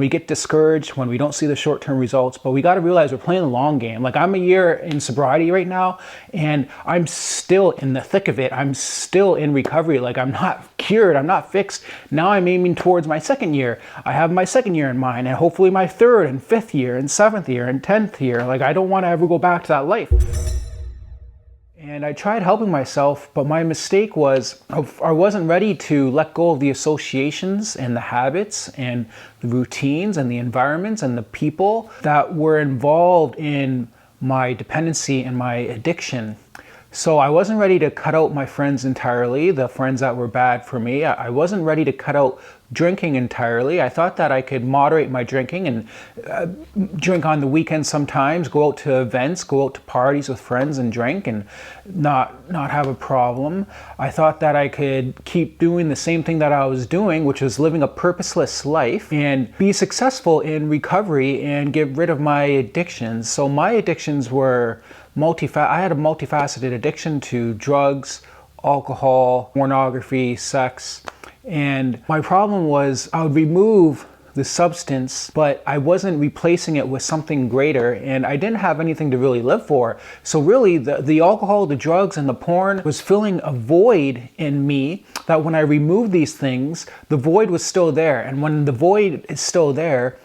We get discouraged when we don't see the short-term results, but we got to realize we're playing the long game. Like, I'm a year in sobriety right now, and I'm still in the thick of it. I'm still in recovery. Like, I'm not cured. I'm not fixed. Now I'm aiming towards my second year. I have my second year in mind, and hopefully my third and fifth year and seventh year and 10th year. Like, I don't want to ever go back to that life. And I tried helping myself, but my mistake was I wasn't ready to let go of the associations and the habits and the routines and the environments and the people that were involved in my dependency and my addiction. So I wasn't ready to cut out my friends entirely, the friends that were bad for me. I wasn't ready to cut out drinking entirely. I thought that I could moderate my drinking and drink on the weekends sometimes, go out to events, go out to parties with friends and drink and not have a problem. I thought that I could keep doing the same thing that I was doing, which was living a purposeless life and be successful in recovery and get rid of my addictions. So my addictions were I had a multifaceted addiction to drugs, alcohol, pornography, sex. And my problem was I would remove the substance, but I wasn't replacing it with something greater, and I didn't have anything to really live for. So really the alcohol, the drugs, and the porn was filling a void in me that when I removed these things, the void was still there. And when the void is still there,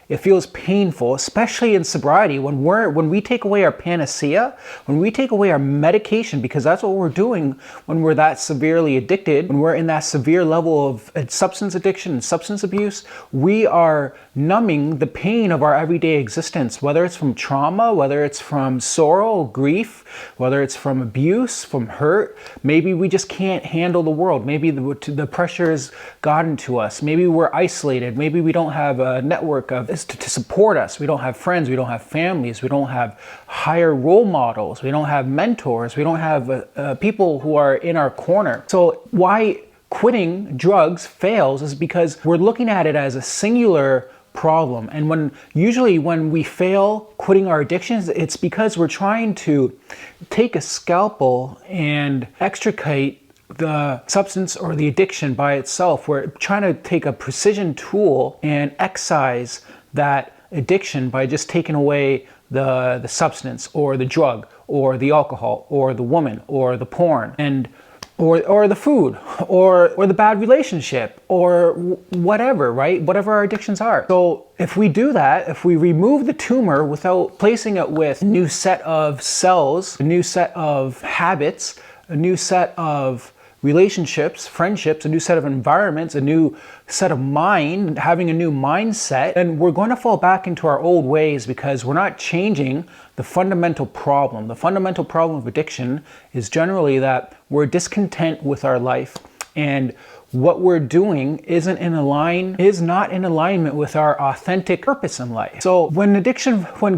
it feels painful, especially in sobriety, when we take away our panacea, when we take away our medication, because that's what we're doing when we're that severely addicted, when we're in that severe level of substance addiction and substance abuse, we are numbing the pain of our everyday existence, whether it's from trauma, whether it's from sorrow, grief, whether it's from abuse, from hurt. Maybe we just can't handle the world. Maybe the pressure has gotten to us. Maybe we're isolated. Maybe we don't have a network to support us. We don't have friends. We don't have families. We don't have higher role models. We don't have mentors. We don't have people who are in our corner. So why quitting drugs fails is because we're looking at it as a singular problem. And usually when we fail quitting our addictions, it's because we're trying to take a scalpel and extricate the substance or the addiction by itself. We're trying to take a precision tool and excise that addiction by just taking away the substance or the drug or the alcohol or the woman or the porn and or the food or the bad relationship or whatever, right? Whatever our addictions are. So if we do that, if we remove the tumor without placing it with a new set of cells, a new set of habits, a new set of relationships, friendships, a new set of environments, a new set of mind, having a new mindset, and we're going to fall back into our old ways because we're not changing the fundamental problem. The fundamental problem of addiction is generally that we're discontent with our life, and what we're doing is not in alignment with our authentic purpose in life. So when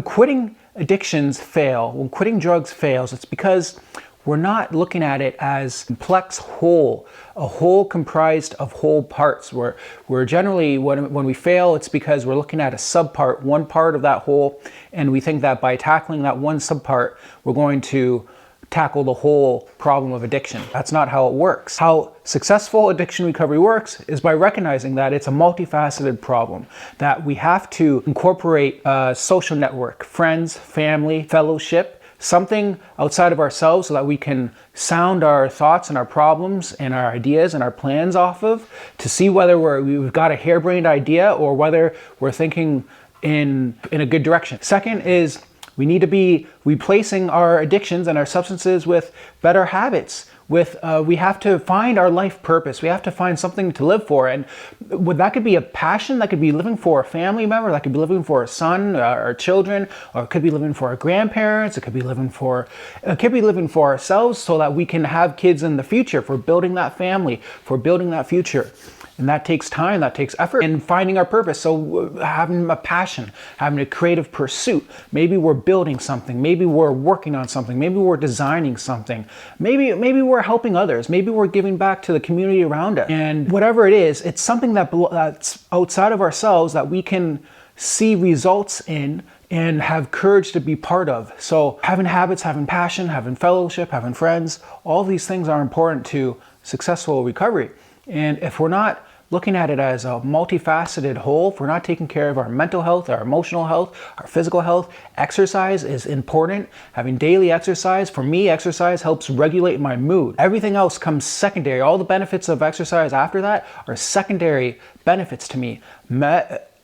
quitting addictions fail, when quitting drugs fails, it's because we're not looking at it as complex whole, a whole comprised of whole parts. We're generally, when we fail, it's because we're looking at a subpart, one part of that whole, and we think that by tackling that one subpart, we're going to tackle the whole problem of addiction. That's not how it works. How successful addiction recovery works is by recognizing that it's a multifaceted problem, that we have to incorporate a social network, friends, family, fellowship, something outside of ourselves so that we can sound our thoughts and our problems and our ideas and our plans off of to see whether we've got a harebrained idea or whether we're thinking in a good direction. Second is we need to be replacing our addictions and our substances with better habits. We have to find our life purpose. We have to find something to live for. And that could be a passion, that could be living for a family member, that could be living for a son, or children, or it could be living for our grandparents, it could be living for ourselves so that we can have kids in the future, for building that family, for building that future. And that takes time, that takes effort in finding our purpose. So having a passion, having a creative pursuit. Maybe we're building something, maybe we're working on something, maybe we're designing something, maybe we're helping others, maybe we're giving back to the community around us. And whatever it is, it's something that's outside of ourselves that we can see results in and have courage to be part of. So having habits, having passion, having fellowship, having friends, all these things are important to successful recovery. And if we're not looking at it as a multifaceted whole. If we're not taking care of our mental health, our emotional health, our physical health, exercise is important. Having daily exercise, for me, exercise helps regulate my mood. Everything else comes secondary. All the benefits of exercise after that are secondary benefits to me.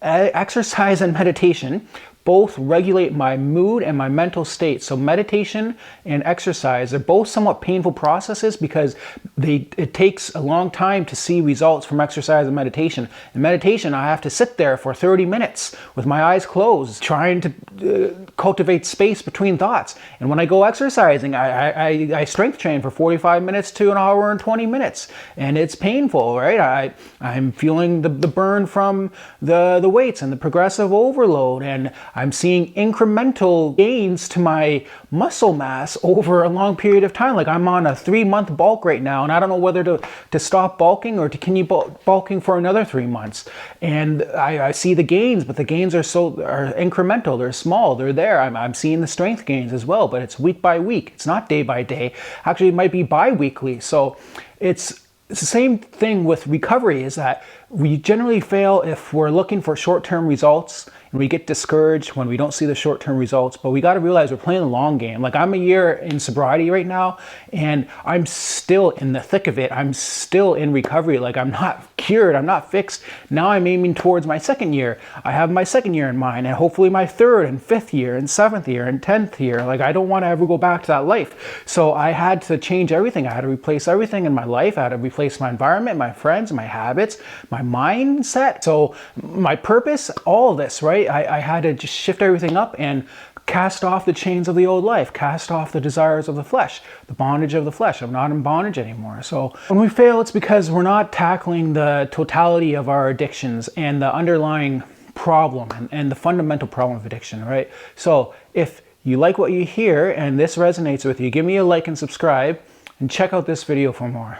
Exercise and meditation both regulate my mood and my mental state. So meditation and exercise are both somewhat painful processes because it takes a long time to see results from exercise and meditation. In meditation, I have to sit there for 30 minutes with my eyes closed, trying to cultivate space between thoughts. And when I go exercising, I strength train for 45 minutes to an hour and 20 minutes. And it's painful, right? I'm feeling the burn from the weights and the progressive overload, and I'm seeing incremental gains to my muscle mass over a long period of time. Like I'm on a 3-month bulk right now, and I don't know whether to stop bulking or to continue bulking for another 3 months. And I see the gains, but the gains are incremental. They're small. They're there. I'm seeing the strength gains as well, but it's week by week. It's not day by day. Actually, it might be bi-weekly. So it's the same thing with recovery, is that we generally fail if we're looking for short-term results, and we get discouraged when we don't see the short-term results. But we got to realize we're playing the long game. Like I'm a year in sobriety right now, and I'm still in the thick of it. I'm still in recovery. Like I'm not cured. I'm not fixed. Now I'm aiming towards my second year. I have my second year in mind, and hopefully my third and fifth year and seventh year and 10th year. Like I don't want to ever go back to that life. So I had to change everything. I had to replace everything in my life. I had to replace my environment, my friends, my habits, my mindset. So my purpose, all of this, right? I had to just shift everything up and cast off the chains of the old life, cast off the desires of the flesh, the bondage of the flesh. I'm not in bondage anymore. So when we fail, it's because we're not tackling the totality of our addictions and the underlying problem and the fundamental problem of addiction, right? So if you like what you hear and this resonates with you, give me a like and subscribe, and check out this video for more.